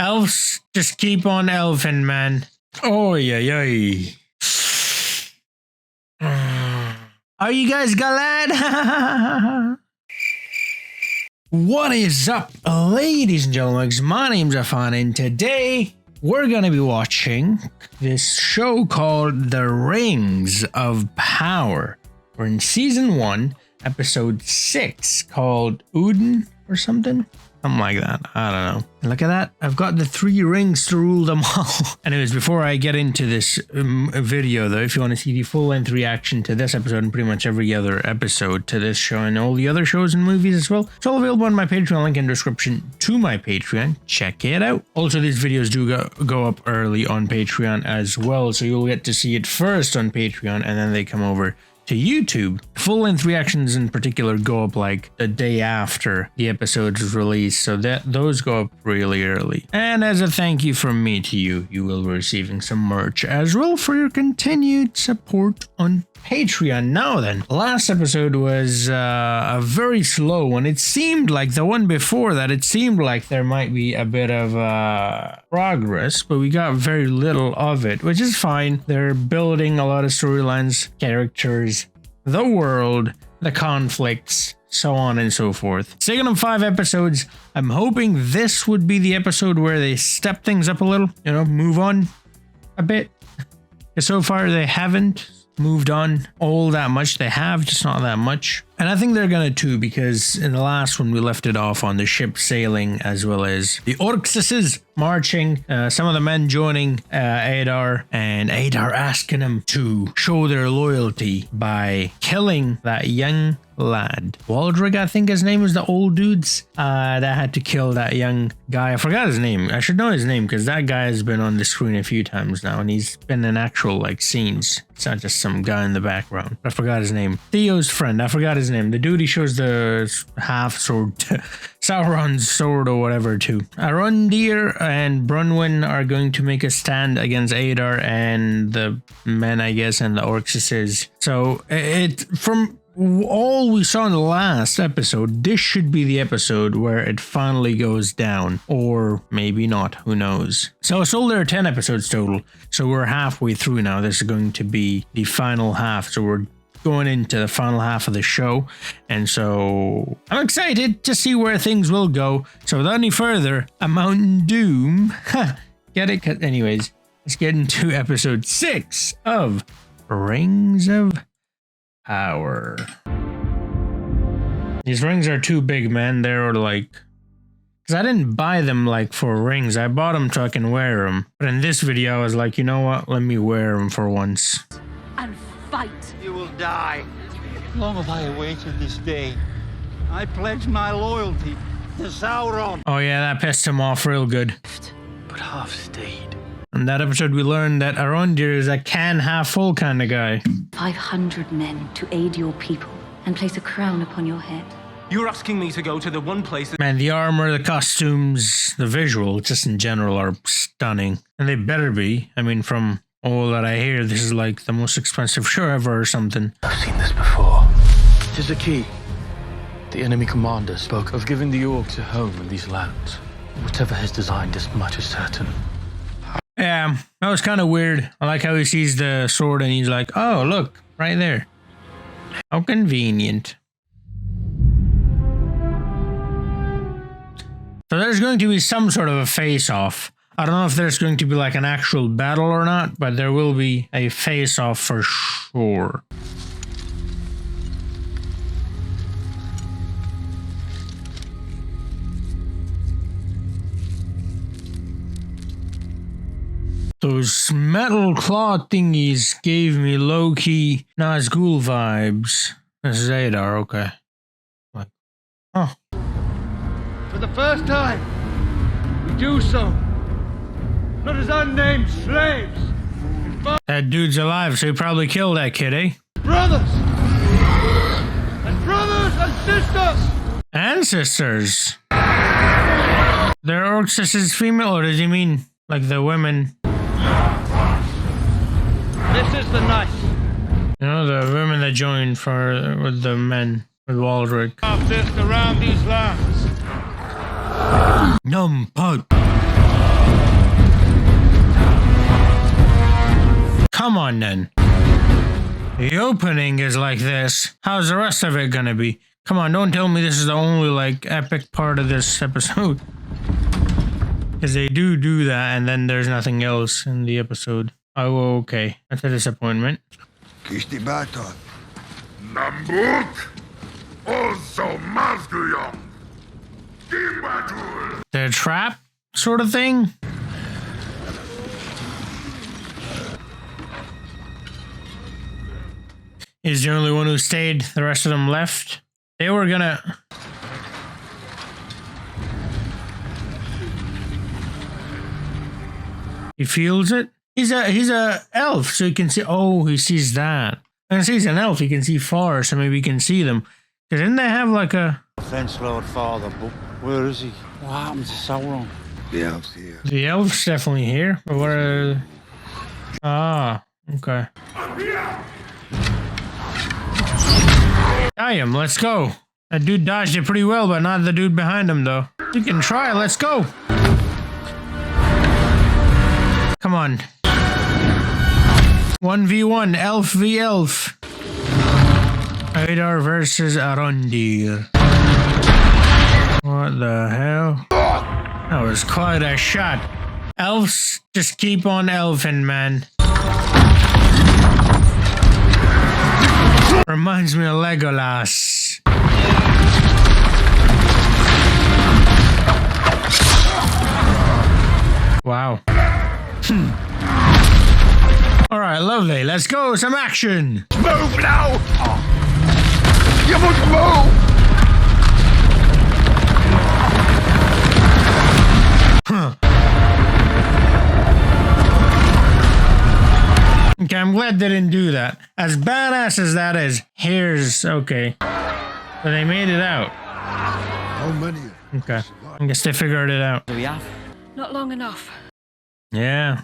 Elves just keep on elfing, man. Oh, yeah. Are you guys glad? What is up, ladies and gentlemen? My name's Afan, and today we're going to be watching this show called The Rings of Power. We're in Season 1, Episode 6, called Udûn or something. Something like that. I don't know. Look at that. I've got the 3 rings to rule them all. Anyways, before I get into this video, though, if you want to see the full-length reaction to this episode and pretty much every other episode to this show and all the other shows and movies as well, it's all available on my Patreon, link in the description to my Patreon. Check it out. Also, these videos do go up early on Patreon as well, so you'll get to see it first on Patreon and then they come over to YouTube. Full-length reactions in particular go up like the day after the episode is released, so that those go up really early. And as a thank you from me to you, you will be receiving some merch as well for your continued support on Patreon. Now then, last episode was a very slow one. It seemed like the one before that, it seemed like there might be a bit of progress, but we got very little of it, which is fine. They're building a lot of storylines, characters, the world, the conflicts, so on and so forth. Taking them 5 episodes. I'm hoping this would be the episode where they step things up a little, you know, move on a bit. Because so far they haven't moved on all that much. They have, just not that much. And I think they're gonna too, because in the last one we left it off on the ship sailing, as well as the Orcsises marching, some of the men joining Adar, and Adar asking them to show their loyalty by killing that young lad. Waldrig, I think his name was, the old dudes that had to kill that young guy. I forgot his name. I should know his name because that guy has been on the screen a few times now and he's been in actual like scenes. It's not just some guy in the background. I forgot his name. Theo's friend. I forgot his name. The dude he shows the half sword, Sauron's sword or whatever to. Arondir and Brunwyn are going to make a stand against Adar and the men, I guess, and the Orcsises. So from all we saw in the last episode, this should be the episode where it finally goes down, or maybe not, who knows. So there are 10 episodes total, so we're halfway through now. This is going to be the final half, so we're going into the final half of the show, and so I'm excited to see where things will go. So without any further, a Mountain Doom, get it? Anyways, let's get into episode 6 of Rings of Power. These rings are too big, man. They're like, because I didn't buy them like for rings. I bought them so I can wear them. But in this video, I was like, you know what? Let me wear them for once. And fight. You will die. Long have I awaited this day. I pledge my loyalty to Sauron. Oh yeah, that pissed him off real good. But half stayed. In that episode, we learned that Arondir is a can half full kind of guy. 500 men to aid your people and place a crown upon your head. You're asking me to go to the one place that— Man, the armor, the costumes, the visual, just in general, are stunning. And they better be. I mean, from all that I hear, this is like the most expensive show ever or something. I've seen this before. Tis a key. The enemy commander spoke of giving the orcs a home in these lands. Whatever has designed this much is certain. Yeah, that was kind of weird. I like how he sees the sword and he's like, oh, look, right there. How convenient. So there's going to be some sort of a face-off. I don't know if there's going to be like an actual battle or not, but there will be a face-off for sure. Those metal claw thingies gave me low-key Nazgul vibes. This is Adar, okay. Like, oh. For the first time, we do so. Not as unnamed slaves. That dude's alive, so he probably killed that kid, eh? Brothers! And brothers and sisters! And sisters. They're Orcsises female, or does he mean like the women? This is the night. You know, the women that joined with the men, with Waldrig. Exist around these lands. Numb pug. come on then. The opening is like this. How's the rest of it gonna be? Come on, don't tell me this is the only like epic part of this episode. Because they do that and then there's nothing else in the episode. Oh, okay. That's a disappointment. The trap sort of thing? He's the only one who stayed. The rest of them left. They were gonna... He feels it. He's a elf, so he can see. Oh, he sees that. And he's an elf. He can see far, so maybe he can see them. Didn't they have like a... Thanks, Lord Father, but where is he? What happened to Sauron? The elf's here. The elf's definitely here. But what are... Ah, okay. Damn, let's go. That dude dodged it pretty well, but not the dude behind him, though. You can try. Let's go. Come on. 1v1, elf v elf. Adar versus Arondir. What the hell? That was quite a shot. Elves just keep on elfing, man. Reminds me of Legolas. Wow. Alright, lovely. Let's go. Some action. Move now! You must move! Huh. Okay, I'm glad they didn't do that. As badass as that is, here's okay. So they made it out. How many? Okay. I guess they figured it out. Do we have? Not long enough. Yeah.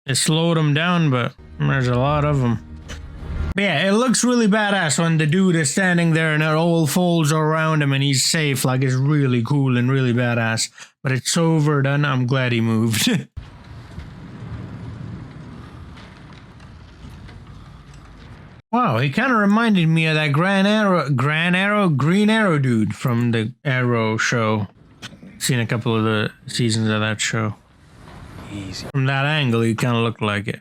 It slowed them down, but there's a lot of them. But yeah, it looks really badass when the dude is standing there and it all folds around him and he's safe. Like, it's really cool and really badass. But it's so overdone, I'm glad he moved. Wow, he kind of reminded me of that Green Arrow dude from the Arrow show. Seen a couple of the seasons of that show. Easy. From that angle, he kind of looked like it.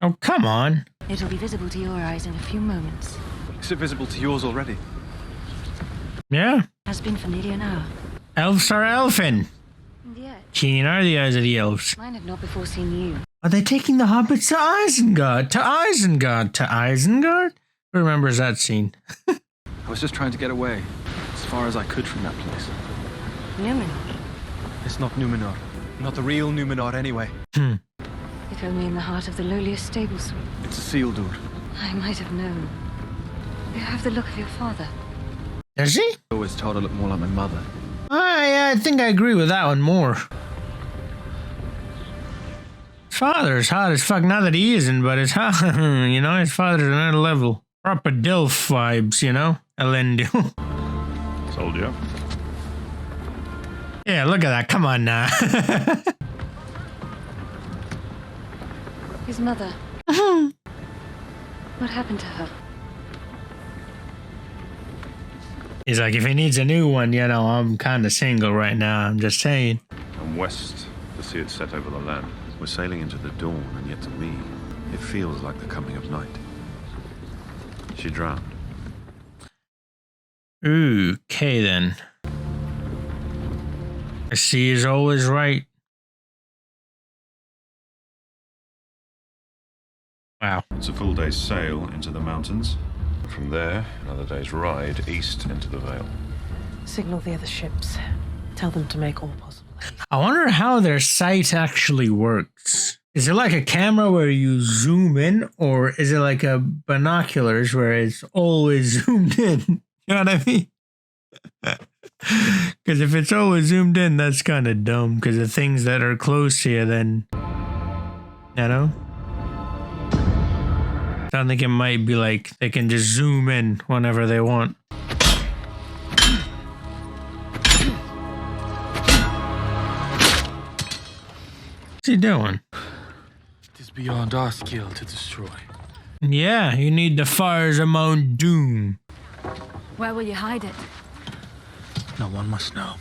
Oh, come on. It'll be visible to your eyes in a few moments. Is it visible to yours already? Yeah. Has been for nearly an hour. Elves are elfin. And yet, Keen are the eyes of the elves. mine have not before seen you. Are they taking the hobbits to Isengard? To Isengard? To Isengard? Who remembers that scene? I was just trying to get away, as far as I could from that place. Numenor. It's not Numenor. Not the real Numenor anyway. You throw me in the heart of the lowliest stable sweep. It's a seal, dude. I might have known. You have the look of your father. Does he? I always told I looked more like my mother. Yeah, I think I agree with that one more. His father's hot as fuck. Not that he isn't, but it's hot. You know, his father's another level. Proper Dilf vibes, you know? Elendil. Told you. Yeah, look at that. Come on now. His mother. What happened to her? He's like, if he needs a new one, you know, I'm kind of single right now. I'm just saying. And west, to see it set over the land. We're sailing into the dawn, and yet to me, it feels like the coming of night. She drowned. Ooh, okay then. The sea is always right. Wow. It's a full day's sail into the mountains. From there, another day's ride east into the Vale. Signal the other ships. Tell them to make all possible haste. I wonder how their sight actually works. Is it like a camera where you zoom in, or is it like a binoculars where it's always zoomed in? You know what I mean? Because if it's always zoomed in, that's kind of dumb. Because the things that are close to you, then, you know? I think it might be like they can just zoom in whenever they want. What's he doing? It is beyond our skill to destroy. Yeah, you need the fires of Mount Doom. Where will you hide it? No one must know.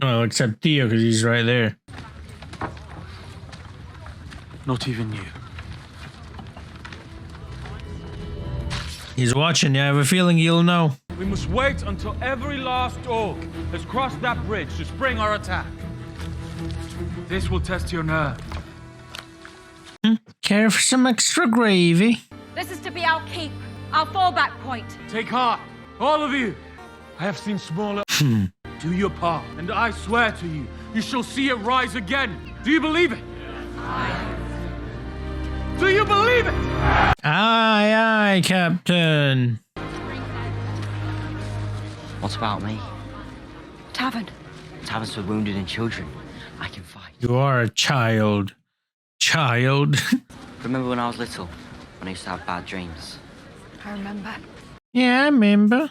Well, except Theo, because he's right there. Not even you. He's watching you. I have a feeling you'll know. We must wait until every last orc has crossed that bridge to spring our attack. This will test your nerve. Care for some extra gravy? This is to be our keep, our fallback point. Take heart, all of you. I have seen smaller. Do your part, and I swear to you, you shall see it rise again. Do you believe it? Do you believe it? Aye, aye, Captain. What about me? Tavern. Taverns for wounded and children. I can fight. You are a child. Child. Remember when I was little? When I used to have bad dreams? I remember. Yeah, I remember.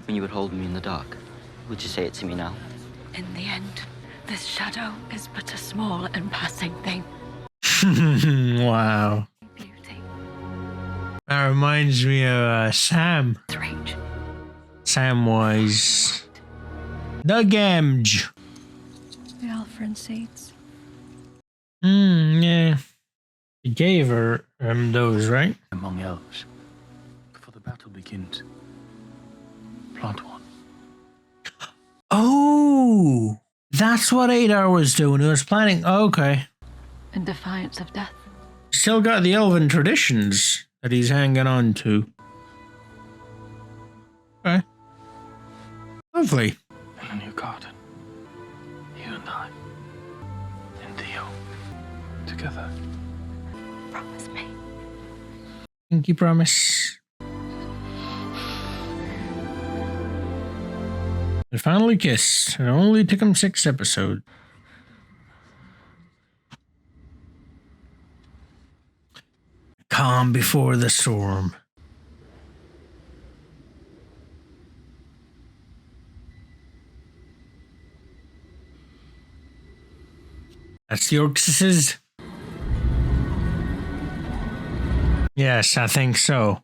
When you would hold me in the dark? Would you say it to me now? In the end, this shadow is but a small and passing thing. Wow. Beauty. That reminds me of Sam. Strange. Samwise. The Gamge. The Alfa and seeds. Yeah. You gave her those, right? Among elves. Before the battle begins, plant one. Oh, that's what Adar was doing. He was planning. Okay. In defiance of death. Still got the elven traditions that he's hanging on to. Okay. Lovely. In a new garden. You and I. And Theo. Together. Promise me. Pinky promise. They finally kissed. It only took them 6 episodes. Calm before the storm. That's the Orcses? Yes, I think so.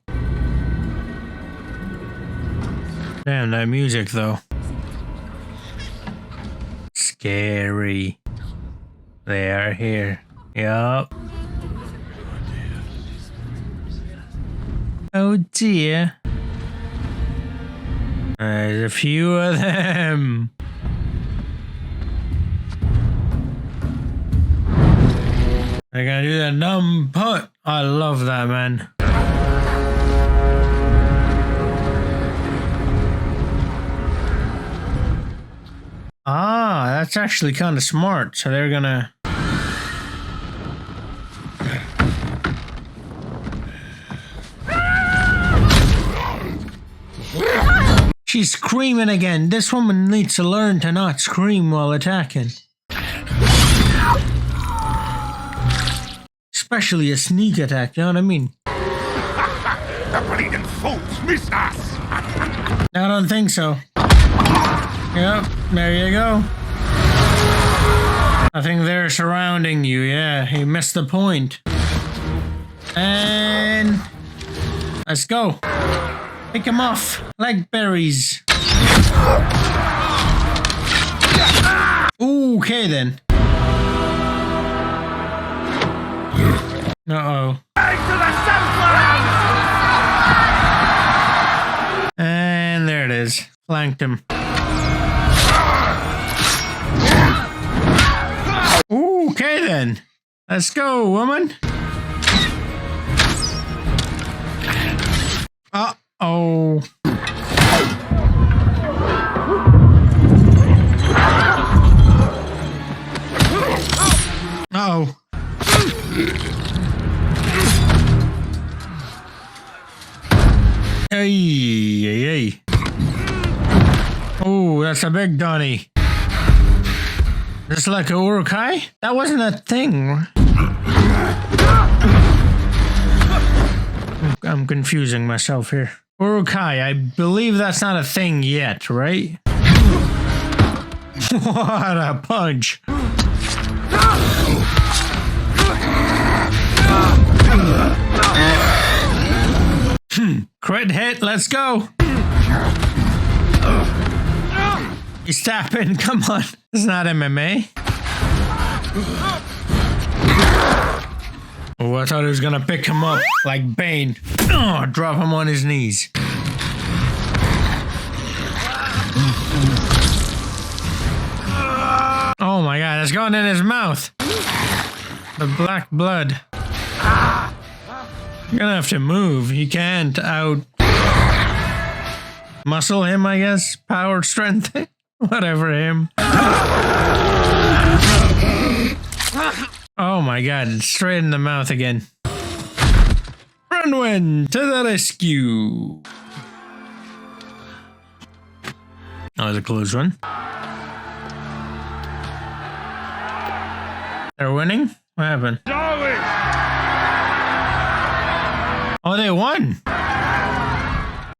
Damn, that music though. Scary. They are here. Yup. Oh dear. There's a few of them. They're gonna do that numb putt. I love that, man. Ah, that's actually kind of smart. So they're gonna... She's screaming again. This woman needs to learn to not scream while attacking. Especially a sneak attack, you know what I mean? The bleeding fools missed us! I don't think so. Yep, there you go. I think they're surrounding you, yeah. He missed the point. And... let's go. Pick him off like berries. Okay then. Uh-oh. And there it is. Flanked him. Okay then. Let's go, woman. Uh-oh. Uh-oh. Hey, hey, hey. Oh, that's a big Donnie. Just like a Urukai? That wasn't a thing. I'm confusing myself here. Urukai, I believe that's not a thing yet, right? What a punch. Crit hit, let's go. He's tapping, come on. It's not MMA. Oh, I thought he was gonna pick him up like Bane. Oh, drop him on his knees. Oh my god, it's gone in his mouth. The black blood. You're gonna have to move. He can't out muscle him, I guess. Power, strength, whatever him. Oh my god, it's straight in the mouth again. Bronwyn to the rescue. That was a close one. They're winning? What happened? Oh, they won!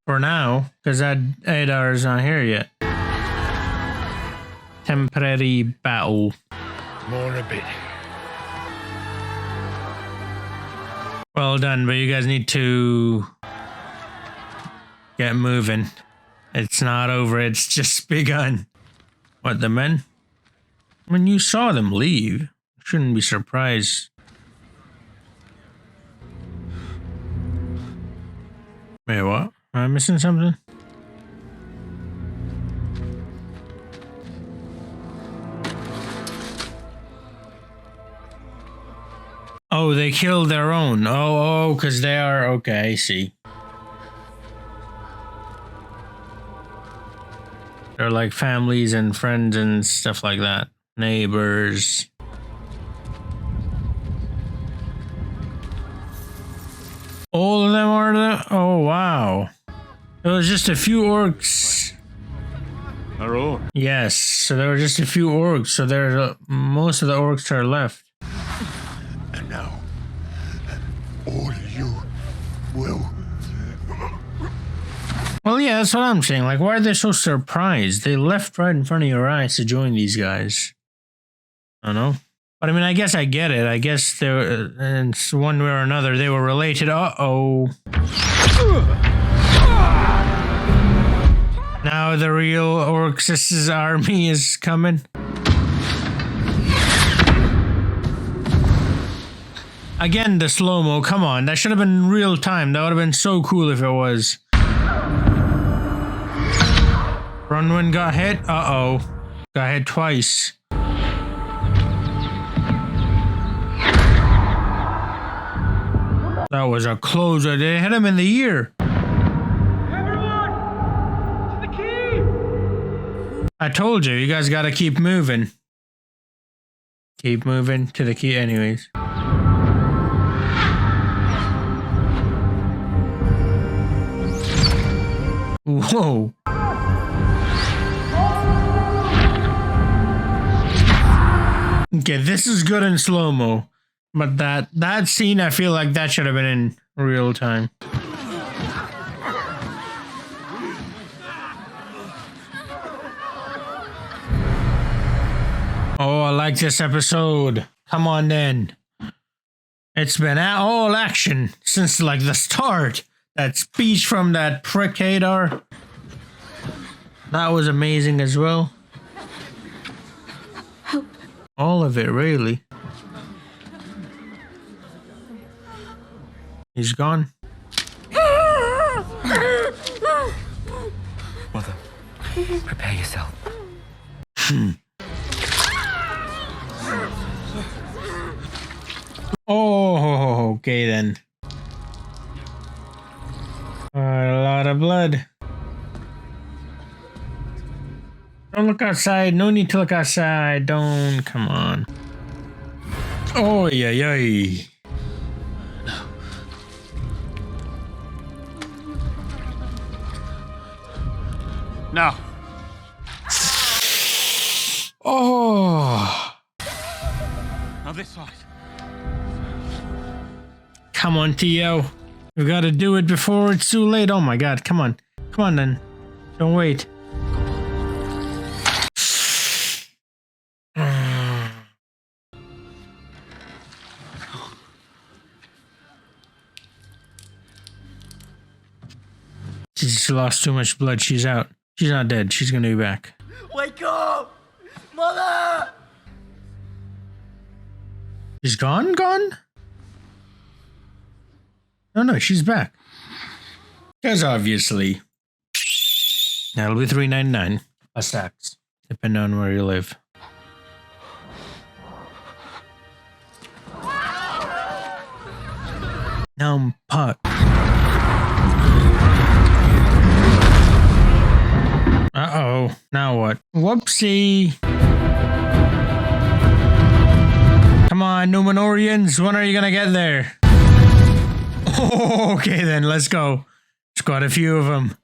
For now, because that Adar is not here yet. Temporary battle. More a bit. Well done, but you guys need to get moving. It's not over, it's just begun. What, the men? When you saw them leave, you shouldn't be surprised. Wait, what? Am I missing something? Oh, they killed their own. Oh, because they are... Okay, I see. They're like families and friends and stuff like that. Neighbors. All of them are the... Oh, wow. There was just a few orcs. Are all? Yes, so there were just a few orcs. So there, most of the orcs are left. And now, all you will. Well, yeah, that's what I'm saying. Like, why are they so surprised? They left right in front of your eyes to join these guys. I don't know. But I mean, I guess I get it. I guess they were, in one way or another, they were related. Uh-oh. Now the real Orcs' army is coming. Again, the slow-mo. Come on. That should have been real time. That would have been so cool if it was. Bronwyn got hit. Uh-oh. Got hit twice. That was a closer. They hit him in the ear. Everyone! To the key! I told you, you guys gotta keep moving. Keep moving to the key anyways. Whoa. Okay, this is good in slow-mo. But that scene, I feel like that should have been in real time. Oh, I like this episode. Come on then. It's been all action since like the start. That speech from that prick Hadar. That was amazing as well. Help. All of it, really. He's gone. Mother, prepare yourself. Oh, okay then. A lot of blood. Don't look outside. No need to look outside. Don't. Come on. Oh, yeah. Now. Oh. Now this side. Come on, Theo. We gotta do it before it's too late. Oh my god, come on. Come on then. Don't wait. She's lost too much blood. She's out. She's not dead. She's gonna be back. Wake up! Mother! She's gone? Gone? No, she's back. Because obviously, that'll be $3.99 plus tax, depending on where you live. Pot. Uh-oh. Now what? Whoopsie. Come on, Numenorians. When are you gonna get there? Oh, okay then. Let's go. There's quite a few of them.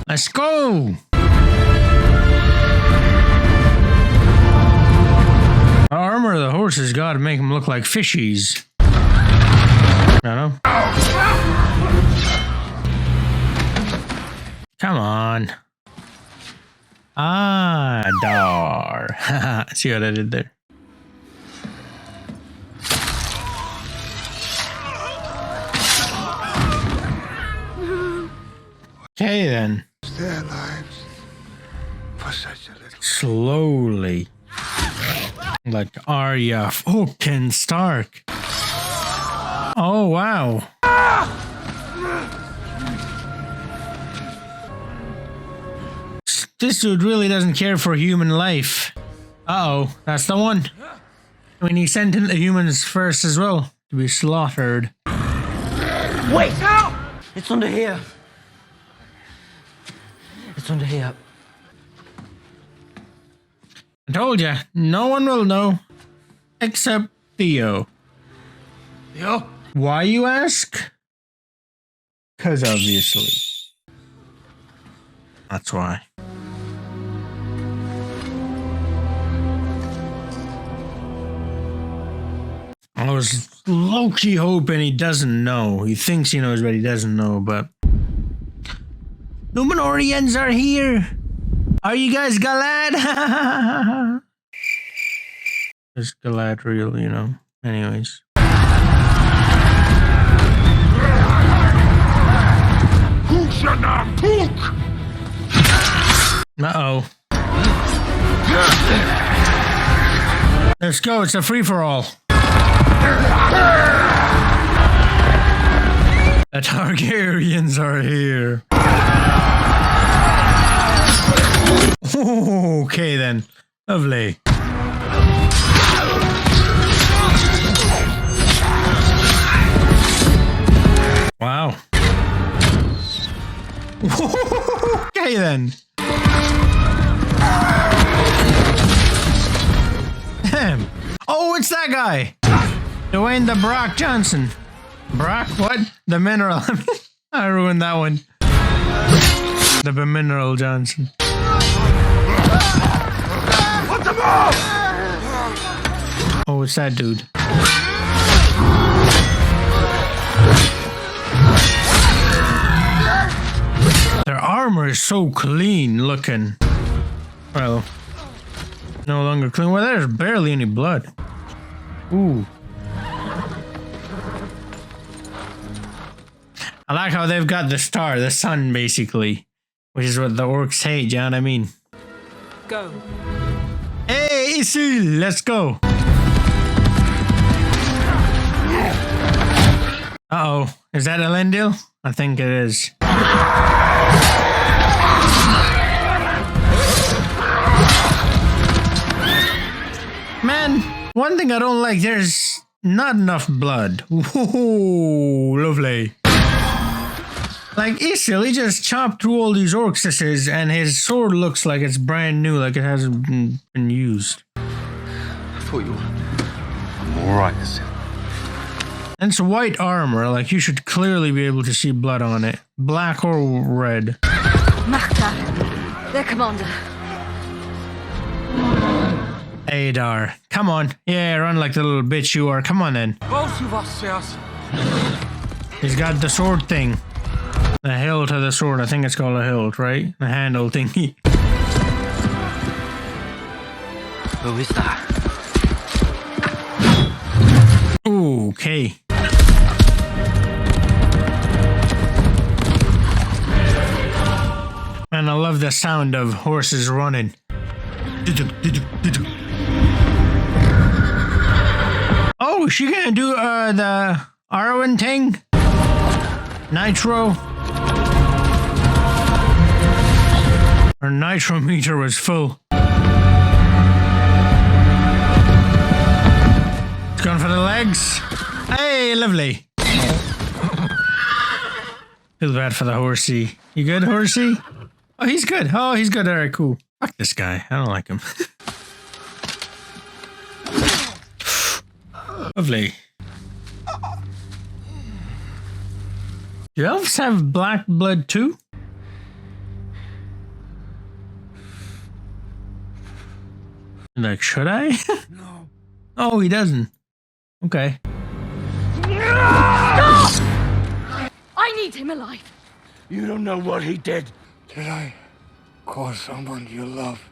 Let's go. The armor of the horses got to make them look like fishies. I don't know. Come on. Ah, dar. See what I did there? Okay then. Their lives for such a little. Slowly. Like Arya fucking Stark. Oh wow. This dude really doesn't care for human life. Uh-oh, that's the one. I mean, he sent in the humans first as well to be slaughtered. Wait! It's under here. It's under here. I told ya, no one will know. Except Theo. Theo? Why, you ask? 'Cause obviously. That's why. I was low-key hoping he doesn't know. He thinks he knows, but he doesn't know, but... Numenorians are here! Are you guys glad? Is Galadriel, you know. Anyways. Uh-oh. Let's go, it's a free-for-all. The Targaryens are here. Oh, okay then. Lovely. Wow. Okay then. Damn. Oh, it's that guy. Dwayne the Brock Johnson. Brock what? The mineral. I ruined that one. The mineral Johnson. What the ball? Oh, it's that dude. Their armor is so clean looking. Well, no longer clean. Well, there's barely any blood. Ooh. I like how they've got the star, the sun, basically. Which is what the orcs hate, you know what I mean? Go. Hey, Isil, let's go. Uh-oh. Is that Elendil? I think it is. Man, one thing I don't like, there's not enough blood. Whoa, lovely. Like, Isil, he just chopped through all these orcs, and his sword looks like it's brand new, like it hasn't been used. I thought you were... I'm alright, Isil. And it's white armor, like you should clearly be able to see blood on it. Black or red. Makta, their commander. Adar, come on. Yeah, run like the little bitch you are. Come on then. He's got the sword thing. The hilt to the sword. I think it's called a hilt, right? The handle thingy. Who is that? Ooh, Okay. And I love the sound of horses running. Oh, is she gonna do the Arwen thing? Nitro? Her nitro meter was full. It's going for the legs. Hey, lovely. Feel bad for the horsey. You good, horsey? Oh, he's good. Oh, he's good. All right, cool. Fuck this guy. I don't like him. Lovely. Do elves have black blood too? Like, should I? No. Oh, he doesn't. Okay. I need him alive. You don't know what he did. Did I cause someone you love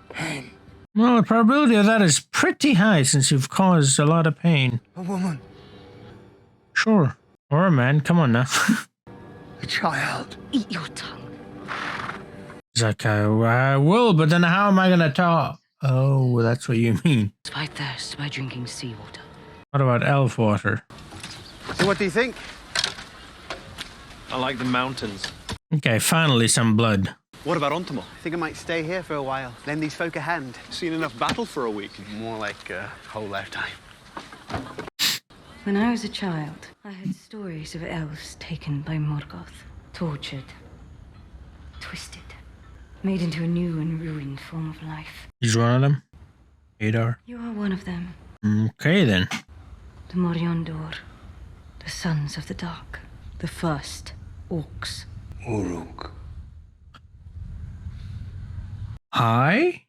pain? Well, the probability of that is pretty high since you've caused a lot of pain. A woman. Sure. Or a man. Come on now. A child. Eat your tongue. He's like, I will, but then how am I going to talk? Oh, that's what you mean. I thirst by drinking seawater. What about elf water? So what do you think? I like the mountains. Okay, finally some blood. What about Ontamo? I think I might stay here for a while. Lend these folk a hand. Seen enough battle for a week. More like a whole lifetime. When I was a child, I heard stories of elves taken by Morgoth, tortured, twisted, made into a new and ruined form of life. He's one of them? Adar? You are one of them. Okay, then. The Moriondor, the Sons of the Dark, the first orcs. Uruk. Hi?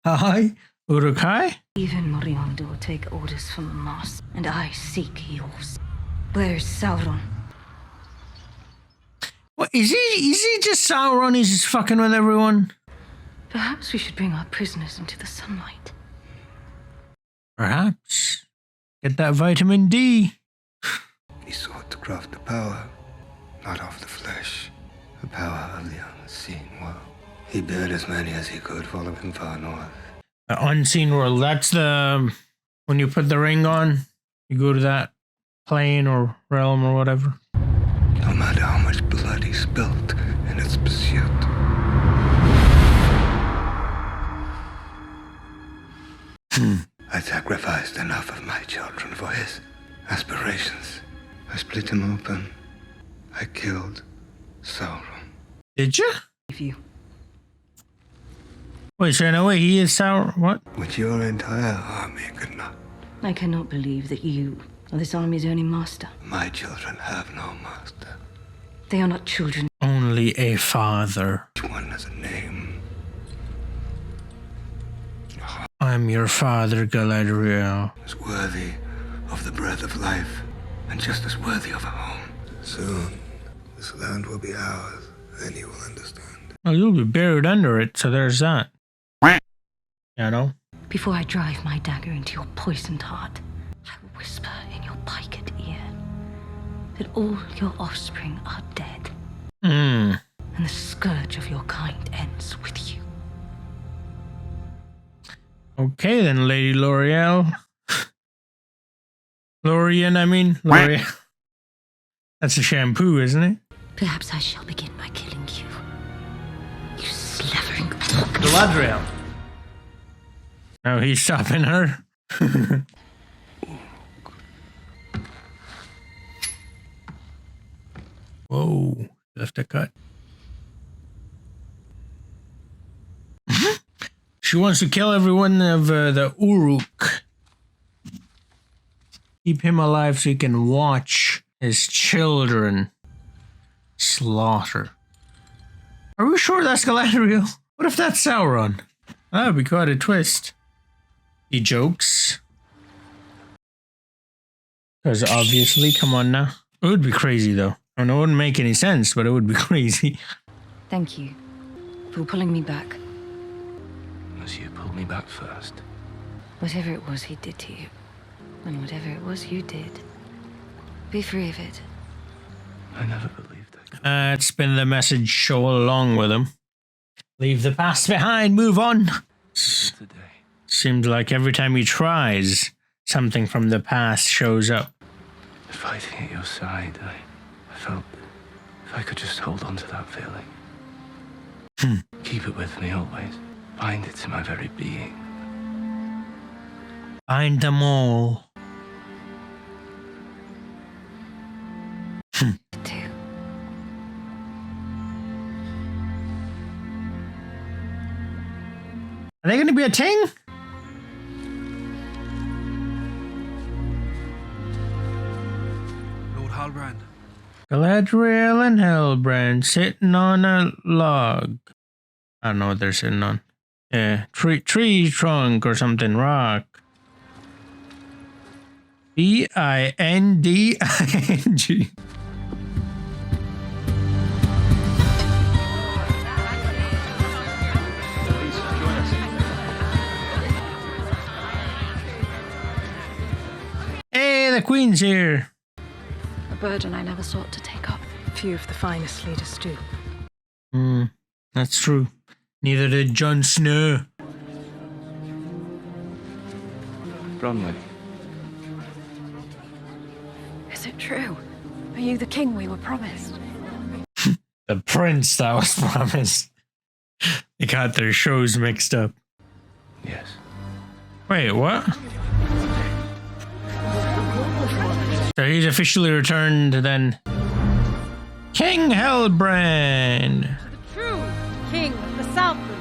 Hi? Urukai? Even Moriondor take orders from the Master, and I seek yours. Where is Sauron? What, is he just Sauron? He's just fucking with everyone? Perhaps we should bring our prisoners into the sunlight. Perhaps. Get that vitamin D. He sought to craft the power, not of the flesh, the power of the unseen world. He bid as many as he could follow him far north. The unseen world. That's the... When you put the ring on, you go to that plane or realm or whatever. No matter how much blood he spilt in its pursuit. I sacrificed enough of my children for his aspirations. I split him open. I killed Sauron. Did you? You. Wait, so in a way he is Sauron? What? Which your entire army could not. I cannot believe that you are this army's only master. My children have no master. They are not children. Only a father. Each one has a name. I'm your father, Galadriel. Is worthy of the breath of life, and just as worthy of a home. Soon, this land will be ours, and you will understand. Well, you'll be buried under it, so there's that. You know? Before I drive my dagger into your poisoned heart, I will whisper in your piked ear that all your offspring are dead. And the scourge of your kind ends with you. Okay then, Lady L'Oreal. Lorien, I mean. L'Oreal. That's a shampoo, isn't it? Perhaps I shall begin by killing you. You slavering... Galadriel. No, he's stopping her. Whoa, left a cut. She wants to kill everyone of the Uruk. Keep him alive so he can watch his children slaughter. Are we sure that's Galadriel? What if that's Sauron? That would be quite a twist. He jokes. Because obviously, come on now. It would be crazy though. I know it wouldn't make any sense, but it would be crazy. Thank you for pulling me back. As you pulled me back first. Whatever it was he did to you, And whatever it was you did, be free of it. I never believed it. It's been the message all along with him. Leave the past behind, move on. Seems like every time he tries, something from the past shows up. Fighting at your side, I felt if I could just hold on to that feeling. Keep it with me always. Bind it to my very being. Bind them all. Are they going to be a ting? Lord Halbrand. Galadriel and Hellbrand sitting on a log. I don't know what they're sitting on. Yeah, tree trunk or something, rock. Binding. Hey, the Queen's here. A burden I never sought to take up. Few of the finest leaders do. That's true. Neither did Jon Snow. Bronwyn. Is it true? Are you the king we were promised? The prince that was promised. They got their shows mixed up. Yes. Wait, what? So he's officially returned then. King Hellbrand. The true king of the Southlands.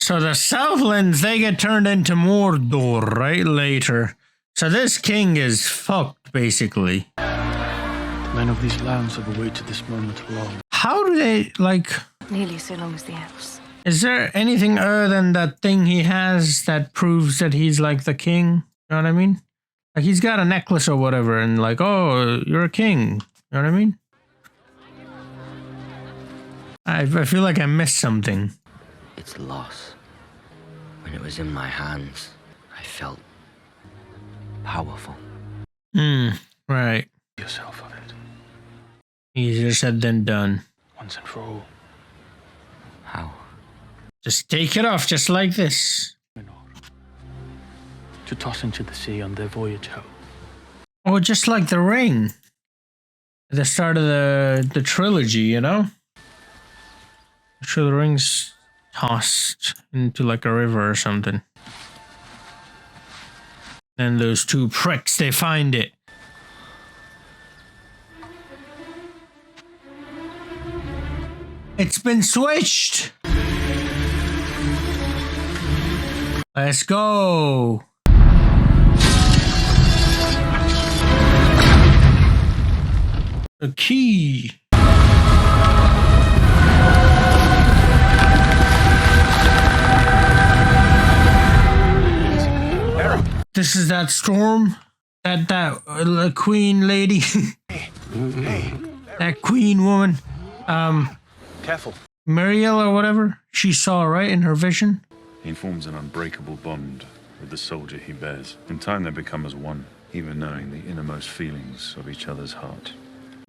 So the Southlands, they get turned into Mordor, right? Later. So this king is fucked, basically. The men of these lands have awaited this moment long. How do they, like... Nearly so long as the elves. Is there anything other than that thing he has that proves that he's like the king? You know what I mean? Like he's got a necklace or whatever and like, oh, you're a king. You know what I mean? I feel like I missed something. Its loss. When it was in my hands, I felt powerful. Right. Yourself of it. Easier said than done. Once and for all. How? Just take it off, just like this. To toss into the sea on their voyage home. Oh, just like the ring. At the start of the trilogy, you know? I'm sure the ring's tossed into like a river or something. Then those two pricks, they find it. It's been switched. Let's go. The key. This is that storm, that queen lady, that queen woman, Careful. Muriel or whatever. She saw right in her vision. He forms an unbreakable bond with the soldier he bears. In time, they become as one, even knowing the innermost feelings of each other's heart.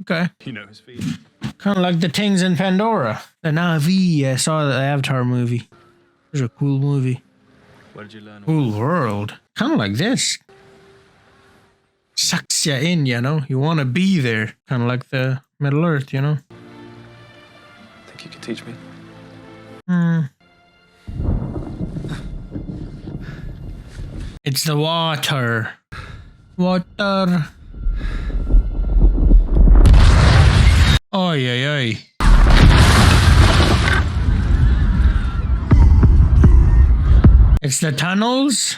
Okay. You know his feelings. Kind of like the things in Pandora. The Na'vi, I saw the Avatar movie. It was a cool movie. What did you learn? Cool world. Kind of like this. Sucks you in, you know? You want to be there. Kind of like the Middle Earth, you know? Think you could teach me? It's the water. Water. Oy, oy, oy. It's the tunnels.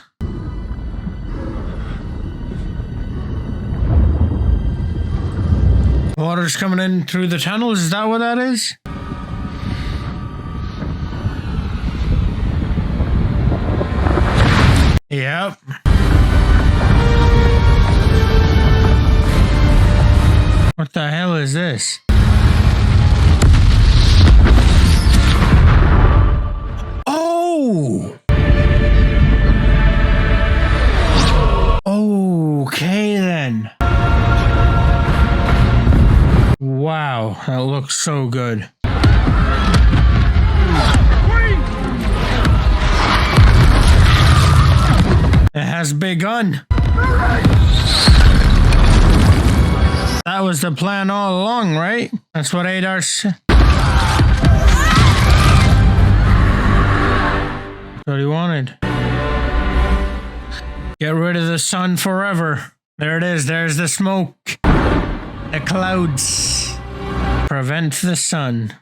Water's coming in through the tunnels. Is that what that is? Yep. What the hell is this? Oh! man. Wow, that looks so good. It has begun. That was the plan all along, right? That's what Adar said. That's what he wanted. Get rid of the sun forever. There it is. There's the smoke. The clouds. Prevent the sun.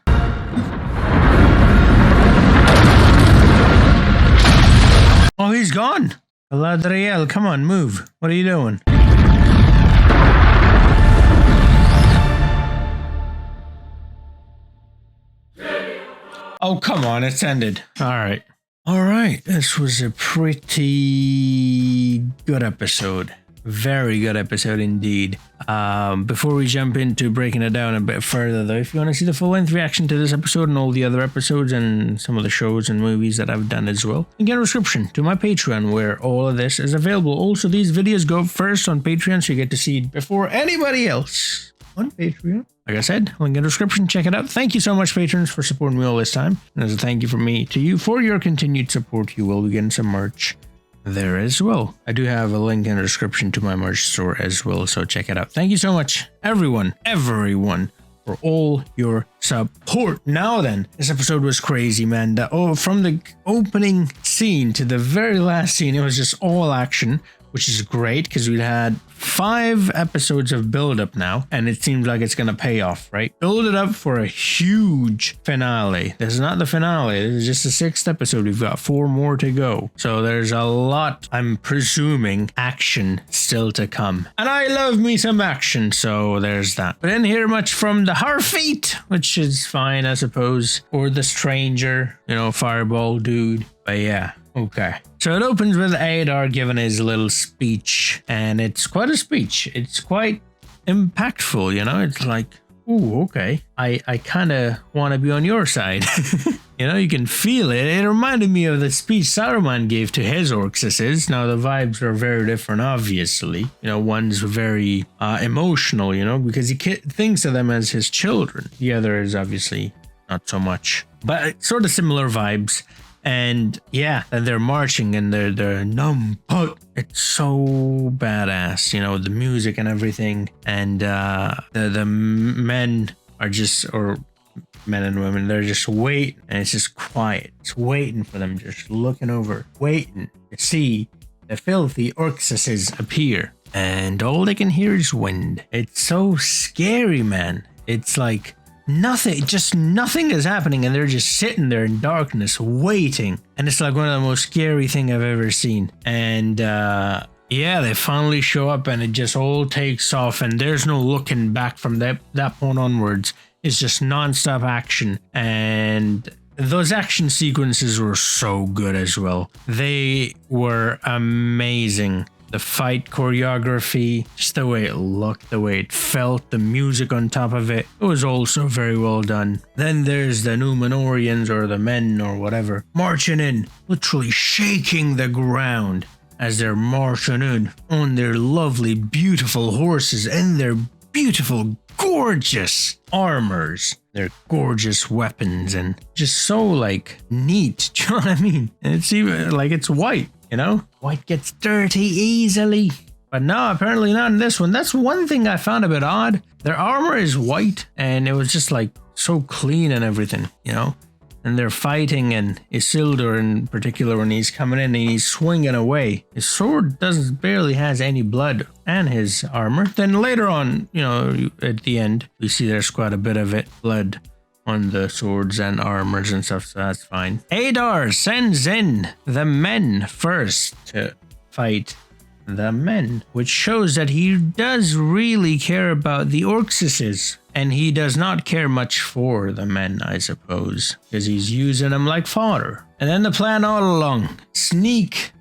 Oh, he's gone. Galadriel, come on, move. What are you doing? Oh, come on, it's ended. Alright. Alright, this was a pretty good episode. Very good episode indeed. Before we jump into breaking it down a bit further though, if you want to see the full-length reaction to this episode and all the other episodes and some of the shows and movies that I've done as well, you get a subscription to my Patreon where all of this is available. Also, these videos go first on Patreon, so you get to see it before anybody else on Patreon. Like I said, link in the description, check it out. Thank you so much, patrons, for supporting me all this time. And as a thank you from me to you for your continued support, you will be getting some merch there as well. I do have a link in the description to my merch store as well, so check it out. Thank you so much, everyone, for all your support. Now then, this episode was crazy, man. From the opening scene to the very last scene, it was just all action, which is great because we had 5 episodes of build-up now, and it seems like it's gonna pay off, right? Build it up for a huge finale. This is not the finale. This is just the 6th episode. We've got 4 more to go. So there's a lot, I'm presuming, action still to come. And I love me some action, so there's that. But didn't hear much from the Harfeet, which is fine, I suppose. Or the stranger, you know, fireball dude. But yeah. Okay, so it opens with Adar giving his little speech, and it's quite a speech. It's quite impactful, you know. It's like, ooh, okay, I kind of want to be on your side. You know, you can feel it. It reminded me of the speech Saruman gave to his Orcsises. Now, the vibes are very different, obviously. You know, one's very emotional, you know, because he thinks of them as his children. The other is obviously not so much, but sort of similar vibes. And yeah, and they're marching and they're nuttaButta. It's so badass, you know, the music and everything. And the men are just, or men and women, they're just waiting, and it's just quiet. It's waiting for them, just looking over, waiting to see the filthy Orcsises appear. And all they can hear is wind. It's so scary, man. It's like nothing is happening, and they're just sitting there in darkness waiting, and it's like one of the most scary things I've ever seen. And yeah, they finally show up, and it just all takes off, and there's no looking back from that point onwards. It's just non-stop action, and those action sequences were so good as well. They were amazing. The fight choreography, just the way it looked, the way it felt, the music on top of it, it was also very well done. Then there's the Númenóreans, or the men or whatever, marching in, literally shaking the ground as they're marching in on their lovely, beautiful horses and their beautiful, gorgeous armors, their gorgeous weapons, and just so like neat. Do you know what I mean? And it's even like it's white. You know, white gets dirty easily. But no, apparently not in this one. That's one thing I found a bit odd. Their armor is white, and it was just like so clean and everything, you know? And they're fighting, and Isildur in particular, when he's coming in and he's swinging away, his sword barely has any blood, and his armor. Then later on, you know, at the end, we see there's quite a bit of it, blood on the swords and armors and stuff, so that's fine. Adar sends in the men first to fight the men, which shows that he does really care about the Orcsises, and he does not care much for the men, I suppose, because he's using them like fodder. And then the plan all along, sneak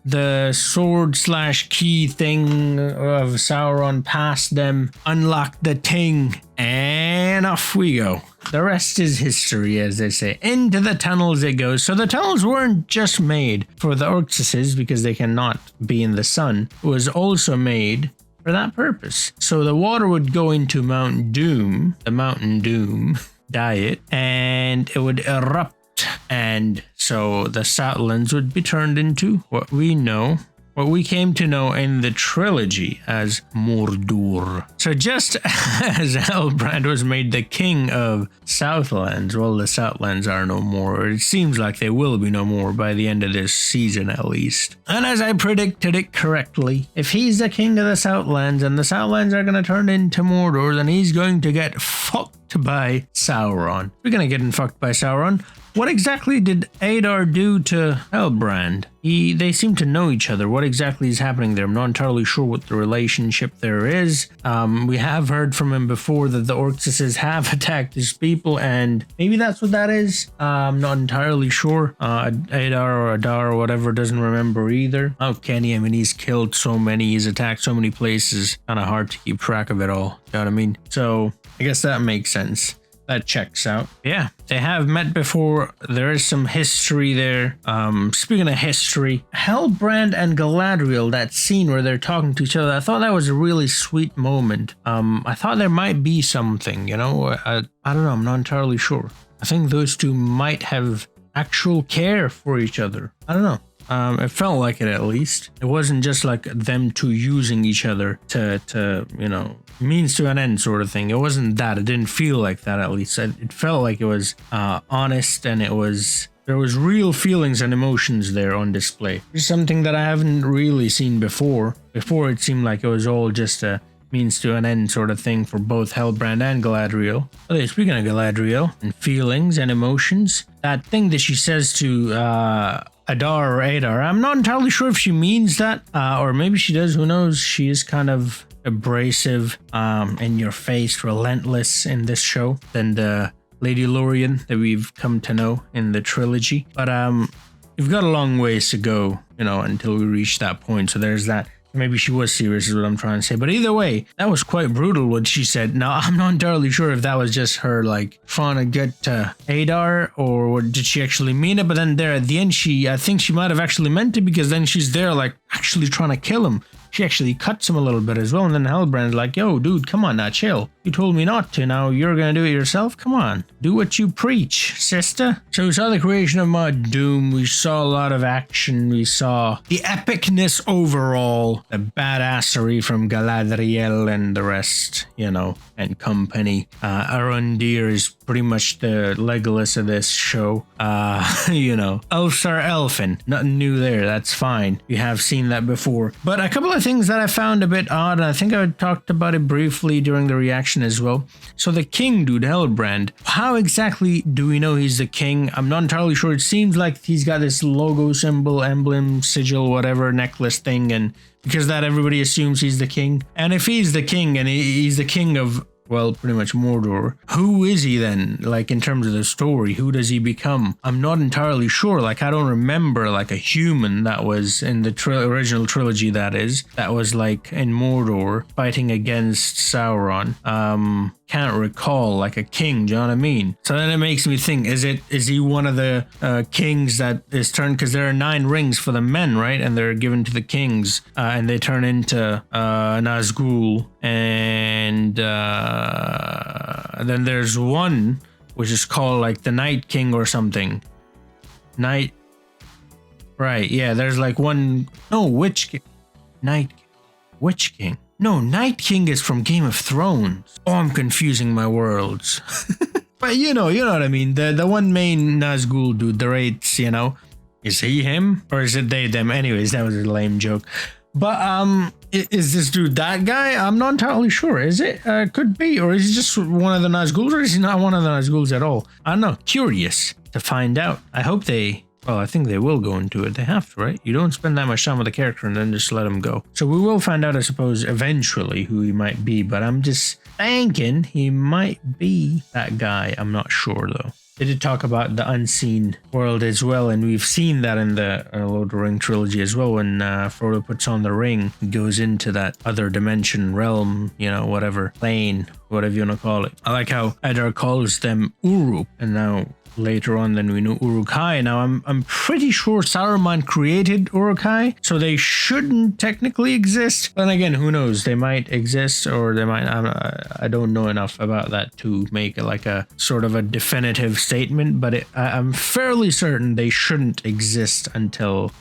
the sword/key thing of Sauron past them, unlock the thing, and off we go. The rest is history, as they say. Into the tunnels it goes. So the tunnels weren't just made for the Orcsises because they cannot be in the sun. It was also made for that purpose. So the water would go into Mount Doom, the Mountain Doom diet, and it would erupt. And so the Southlands would be turned into what we came to know in the trilogy as Mordor. So just as Halbrand was made the king of Southlands, well, the Southlands are no more. It seems like they will be no more by the end of this season at least. And as I predicted it correctly, if he's the king of the Southlands and the Southlands are going to turn into Mordor, then he's going to get fucked by Sauron. We're going to get fucked by Sauron. What exactly did Adar do to Halbrand? They seem to know each other. What exactly is happening there? I'm not entirely sure what the relationship there is. We have heard from him before that the Orcsises have attacked his people, and maybe that's what that is. I'm not entirely sure. Adar or Adar or whatever doesn't remember either. How can he? I mean, he's killed so many, he's attacked so many places. Kind of hard to keep track of it all. You know what I mean? So I guess that makes sense. That checks out. Yeah, they have met before. There is some history there. Speaking of history, Halbrand and Galadriel, that scene where they're talking to each other, I thought that was a really sweet moment. I thought there might be something, you know? I don't know, I'm not entirely sure. I think those two might have actual care for each other. I don't know. It felt like it, at least. It wasn't just like them two using each other to you know, means to an end sort of thing. It wasn't that. It didn't feel like that, at least. It felt like it was honest, and there was real feelings and emotions there on display. It's something that I haven't really seen before. Before, it seemed like it was all just a means to an end sort of thing for both Halbrand and Galadriel. Okay, speaking of Galadriel and feelings and emotions, that thing that she says to Adar or Adar, I'm not entirely sure if she means that, or maybe she does, who knows. She is kind of abrasive, in your face, relentless in this show than the Lady Lorien that we've come to know in the trilogy. But we've got a long ways to go, you know, until we reach that point. So there's that. Maybe she was serious is what I'm trying to say. But either way, that was quite brutal what she said. Now, I'm not entirely sure if that was just her, like, trying to get to Adar, or did she actually mean it? But then there at the end, I think she might have actually meant it, because then she's there, like, actually trying to kill him. She actually cuts him a little bit as well. And then Halbrand's like, yo, dude, come on now, chill. You told me not to. Now you're going to do it yourself? Come on. Do what you preach, sister. So we saw the creation of Mount Doom. We saw a lot of action. We saw the epicness overall. The badassery from Galadriel and the rest, you know, and company. Arondir is pretty much the Legolas of this show. You know, elves are elfin. Nothing new there. That's fine. We have seen that before. But a couple of things that I found a bit odd, and I think I talked about it briefly during the reaction as well. So the king dude, Halbrand, how exactly do we know he's the king? I'm not entirely sure. It seems like he's got this logo, symbol, emblem, sigil, whatever, necklace thing, and because that everybody assumes he's the king. And if he's the king, and he's the king of, well, pretty much Mordor, who is he then? Like, in terms of the story, who does he become? I'm not entirely sure. Like, I don't remember, like, a human that was in the original trilogy, that was, like, in Mordor, fighting against Sauron. Can't recall, like, a king, do you know what I mean? So then it makes me think, is he one of the kings that is turned, because there are 9 rings for the men, right? And they're given to the kings, and they turn into Nazgul, and then there's one which is called like the Night King or something. Right, yeah, there's like one, no, Witch King. Witch King. No, Night King is from Game of Thrones. Oh, I'm confusing my worlds. But you know what I mean. The one main Nazgul dude, the Wraiths, you know. Is he him? Or is it they, them? Anyways, that was a lame joke. But is this dude that guy? I'm not entirely sure. Is it? Could be. Or is he just one of the Nazguls? Or is he not one of the Nazguls at all? I don't know. Curious to find out. I hope they... Well, I think they will go into it. They have to, right? You don't spend that much time with the character and then just let him go. So we will find out, I suppose, eventually who he might be. But I'm just thinking he might be that guy. I'm not sure, though. They did talk about the unseen world as well, and we've seen that in the Lord of the Ring trilogy as well. When Frodo puts on the ring, he goes into that other dimension, realm, you know, whatever, plane, whatever you want to call it. I like how Adar calls them Uru, and now later on then we know Uruk-hai. Now I'm pretty sure Saruman created Uruk-hai, so they shouldn't technically exist. But again, who knows? They might exist, or they might. I don't know enough about that to make like a sort of a definitive statement. But I'm fairly certain they shouldn't exist until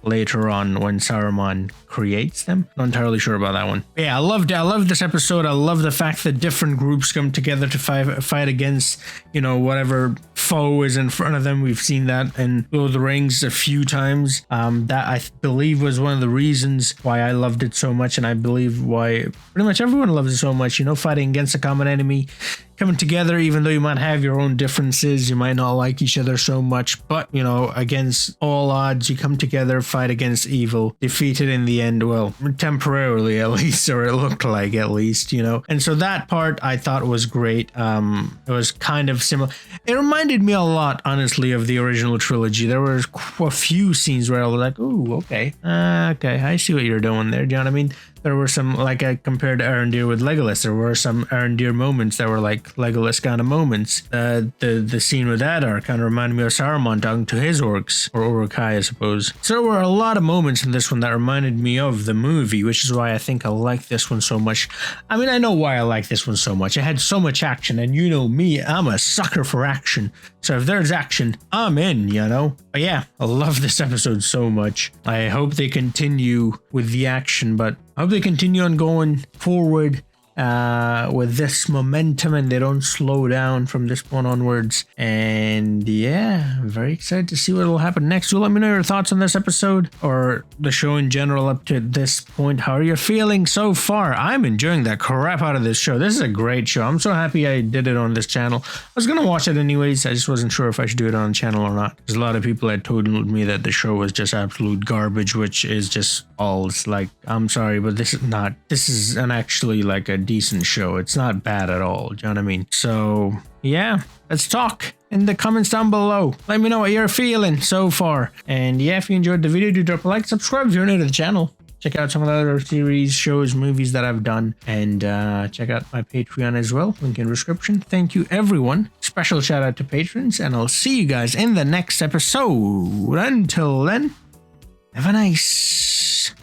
later on when Saruman creates them. Not entirely sure about that one. But yeah, I loved this episode. I love the fact that different groups come together to fight against, you know, whatever foe is in front of them. We've seen that in Lord of the Rings a few times. That I believe was one of the reasons why I loved it so much, and I believe why pretty much everyone loves it so much. You know, fighting against a common enemy, coming together, even though you might have your own differences, you might not like each other so much, but you know, against all odds, you come together, fight against evil, defeat it in the end, well, temporarily at least, or it looked like at least, you know. And so that part I thought was great. It was kind of similar. It reminded me a lot, honestly, of the original trilogy. There were a few scenes where I was like, ooh, okay, I see what you're doing there. Do you know what I mean? There were some, like I compared to Arondir with Legolas, there were some Arondir moments that were like Legolas kind of moments. The scene with Adar kind of reminded me of Saruman talking to his orcs, or Uruk-hai, I suppose. So there were a lot of moments in this one that reminded me of the movie, which is why I think I like this one so much. I mean, I know why I like this one so much. It had so much action, and you know me, I'm a sucker for action. So if there's action, I'm in, you know? But yeah, I love this episode so much. I hope they continue with the action, but I hope they continue on going forward with this momentum and they don't slow down from this point onwards. And yeah, I'm very excited to see what will happen next. So let me know your thoughts on this episode or the show in general up to this point. How are you feeling so far? I'm enjoying the crap out of this show. This is a great show. I'm so happy I did it on this channel. I was going to watch it anyways. I just wasn't sure if I should do it on the channel or not. Because a lot of people had told me that the show was just absolute garbage, which is just all. It's like, I'm sorry, but this is not. This is actually like a decent show. It's not bad at all. Do you know what I mean? So yeah, let's talk in the comments down below. Let me know what you're feeling so far. And yeah, if you enjoyed the video, do drop a like, subscribe if you're new to the channel. Check out some of the other series, shows, movies that I've done, and check out my Patreon as well. Link in the description. Thank you, everyone. Special shout out to patrons, and I'll see you guys in the next episode. Until then, have a nice